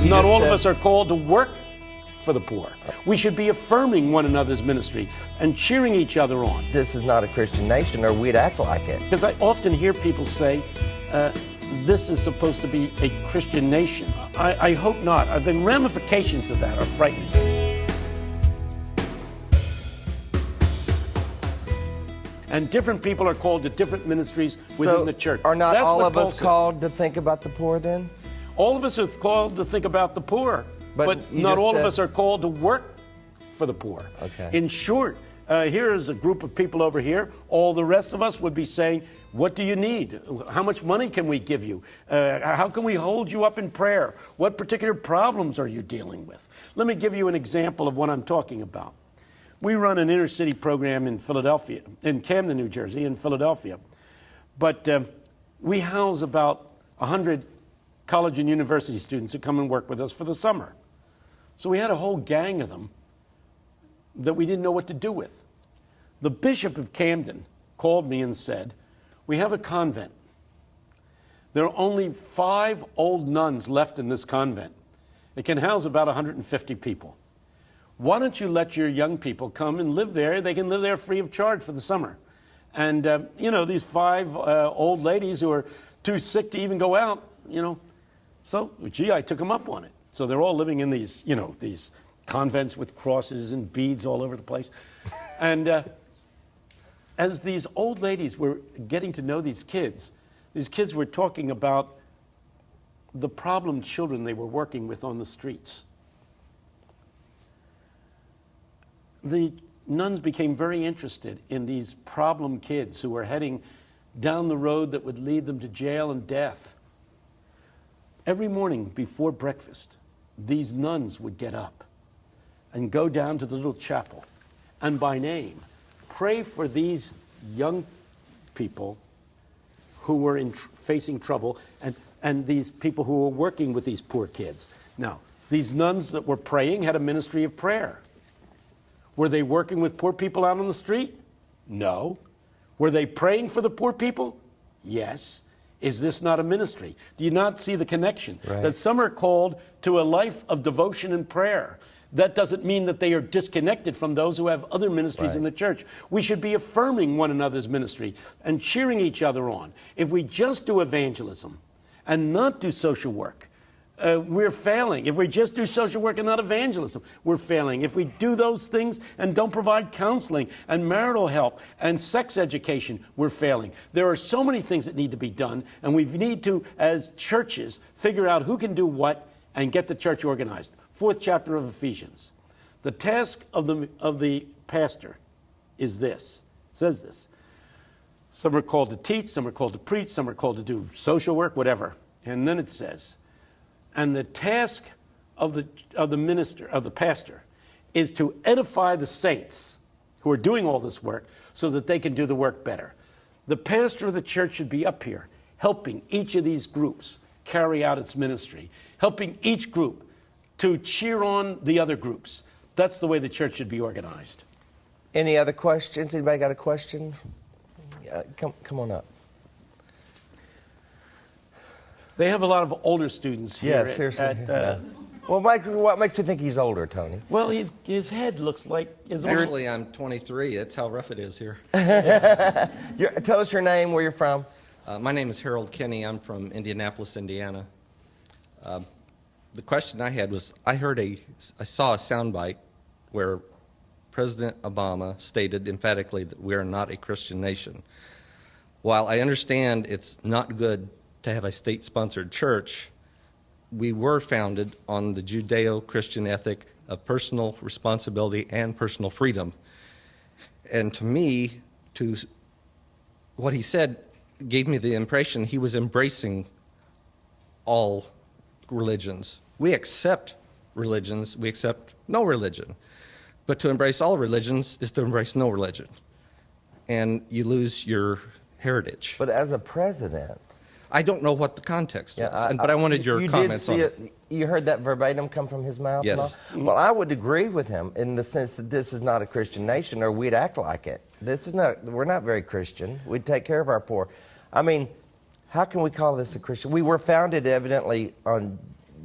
not all of us are called to work for the poor. We should be affirming one another's ministry and cheering each other on. This is not a Christian nation, or we'd act like it. Because I often hear people say, this is supposed to be a Christian nation. I hope not. The ramifications of that are frightening. And different people are called to different ministries within the church. Are not That's all what of Paul us says. called to think about the poor then? All of us are called to think about the poor, but not all of us are called to work for the poor. Okay. In short, here is a group of people over here. All the rest of us would be saying, what do you need? How much money can we give you? How can we hold you up in prayer? What particular problems are you dealing with? Let me give you an example of what I'm talking about. We run an inner city program in Philadelphia, in Camden, New Jersey, in Philadelphia. But we house about 100 college and university students who come and work with us for the summer. So we had a whole gang of them that we didn't know what to do with. The Bishop of Camden called me and said, we have a convent. There are only 5 old nuns left in this convent. It can house about 150 people. Why don't you let your young people come and live there? They can live there free of charge for the summer. And, you know, these 5 old ladies who are too sick to even go out, you know. So, gee, I took them up on it. So they're all living in these, you know, these convents with crosses and beads all over the place. And as these old ladies were getting to know these kids were talking about the problem children they were working with on the streets. The nuns became very interested in these problem kids who were heading down the road that would lead them to jail and death. Every morning before breakfast, these nuns would get up and go down to the little chapel and by name pray for these young people who were facing trouble and these people who were working with these poor kids. Now, these nuns that were praying had a ministry of prayer. Were they working with poor people out on the street? No. Were they praying for the poor people? Yes. Is this not a ministry? Do you not see the connection? Right. That some are called to a life of devotion and prayer. That doesn't mean that they are disconnected from those who have other ministries in the church. We should be affirming one another's ministry and cheering each other on. If we just do evangelism and not do social work, we're failing. If we just do social work and not evangelism, we're failing. If we do those things and don't provide counseling and marital help and sex education, we're failing. There are so many things that need to be done, and we need to, as churches, figure out who can do what and get the church organized. 4th chapter of Ephesians. The task of the pastor is this. It says this. Some are called to teach, some are called to preach, some are called to do social work, whatever. And then it says, and the task of the pastor is to edify the saints who are doing all this work so that they can do the work better. The pastor of the church should be up here helping each of these groups carry out its ministry, helping each group to cheer on the other groups. That's the way the church should be organized. Any other questions? Anybody got a question? Come on up. They have a lot of older students here. Yeah, seriously. Well, Mike, what makes you think he's older, Tony? Well, his head looks like his older. Actually, I'm 23. That's how rough it is here. Tell us your name, where you're from. My name is Harold Kinney. I'm from Indianapolis, Indiana. The question I had was, I saw a soundbite where President Obama stated emphatically that we are not a Christian nation. While I understand it's not good to have a state-sponsored church, we were founded on the Judeo-Christian ethic of personal responsibility and personal freedom. And to me, what he said gave me the impression he was embracing all religions. We accept religions, we accept no religion. But to embrace all religions is to embrace no religion. And you lose your heritage. But as a president... I don't know what the context was, but I wanted your comments on it. You heard that verbatim come from his mouth? Yes. Well, I would agree with him in the sense that this is not a Christian nation, or we'd act like it. We're not very Christian. We'd take care of our poor. I mean, how can we call this a Christian? We were founded evidently on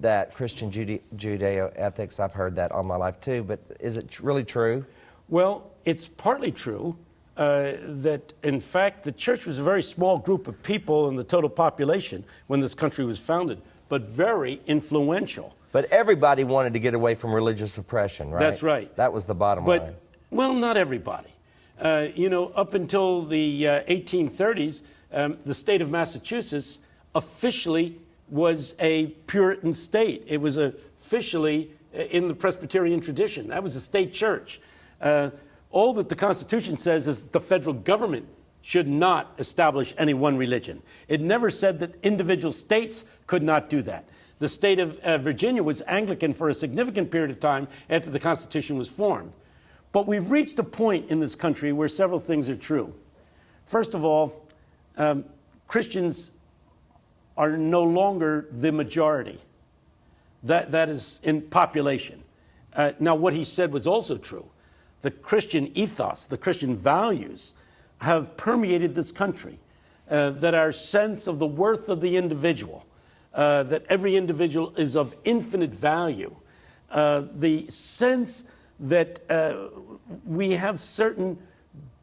that Christian Judeo ethics. I've heard that all my life too, but is it really true? Well, it's partly true that, in fact, the church was a very small group of people in the total population when this country was founded, but very influential. But everybody wanted to get away from religious oppression, right? That's right. That was the bottom line. Well, not everybody. Up until the 1830s, the state of Massachusetts officially was a Puritan state. It was officially in the Presbyterian tradition. That was a state church. All that the Constitution says is that the federal government should not establish any one religion. It never said that individual states could not do that. The state of Virginia was Anglican for a significant period of time after the Constitution was formed. But we've reached a point in this country where several things are true. First of all, Christians are no longer the majority. That is in population. Now, what he said was also true. The Christian ethos, the Christian values have permeated this country, that our sense of the worth of the individual, that every individual is of infinite value, the sense that we have certain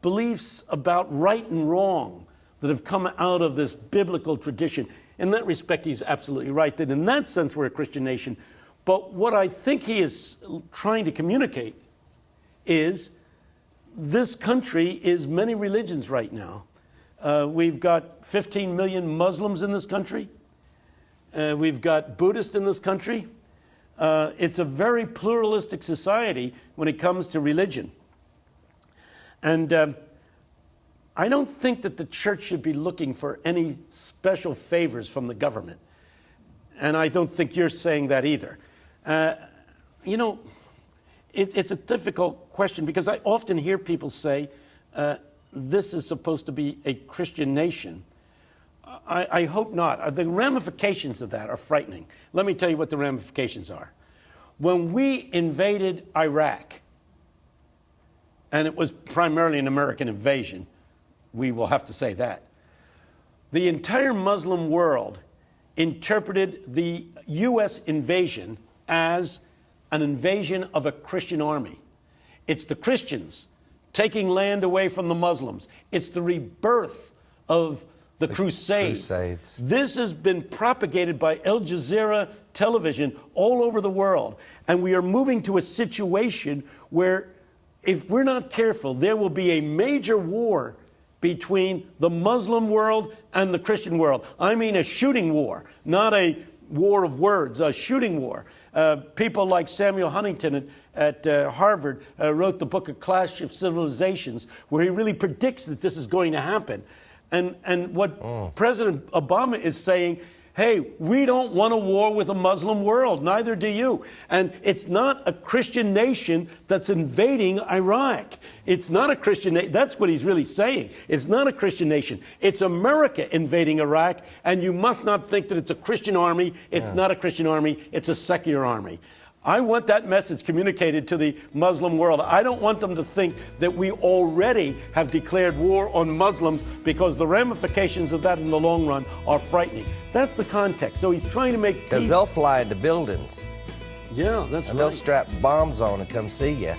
beliefs about right and wrong that have come out of this biblical tradition. In that respect, he's absolutely right, that in that sense we're a Christian nation. But what I think he is trying to communicate is this country is many religions right now. We've got 15 million Muslims in this country. We've got Buddhists in this country. It's a very pluralistic society when it comes to religion. And I don't think that the church should be looking for any special favors from the government. And I don't think you're saying that either. It's a difficult question because I often hear people say, this is supposed to be a Christian nation. I hope not. The ramifications of that are frightening. Let me tell you what the ramifications are. When we invaded Iraq, and it was primarily an American invasion, we will have to say that, the entire Muslim world interpreted the U.S. invasion as an invasion of a Christian army. It's the Christians taking land away from the Muslims. It's the rebirth of the Crusades. This has been propagated by Al Jazeera television all over the world. And we are moving to a situation where, if we're not careful, there will be a major war between the Muslim world and the Christian world. I mean a shooting war, not a war of words, a shooting war. People like Samuel Huntington at Harvard wrote the book A Clash of Civilizations, where he really predicts that this is going to happen. And what President Obama is saying, hey, we don't want a war with a Muslim world, neither do you. And it's not a Christian nation that's invading Iraq. It's not a Christian nation. That's what he's really saying. It's not a Christian nation. It's America invading Iraq, and you must not think that it's a Christian army. It's not a Christian army. It's a secular army. I want that message communicated to the Muslim world. I don't want them to think that we already have declared war on Muslims, because the ramifications of that in the long run are frightening. That's the context. So he's trying to make peace. Because they'll fly into buildings. Yeah, that's right. And they'll strap bombs on and come see you.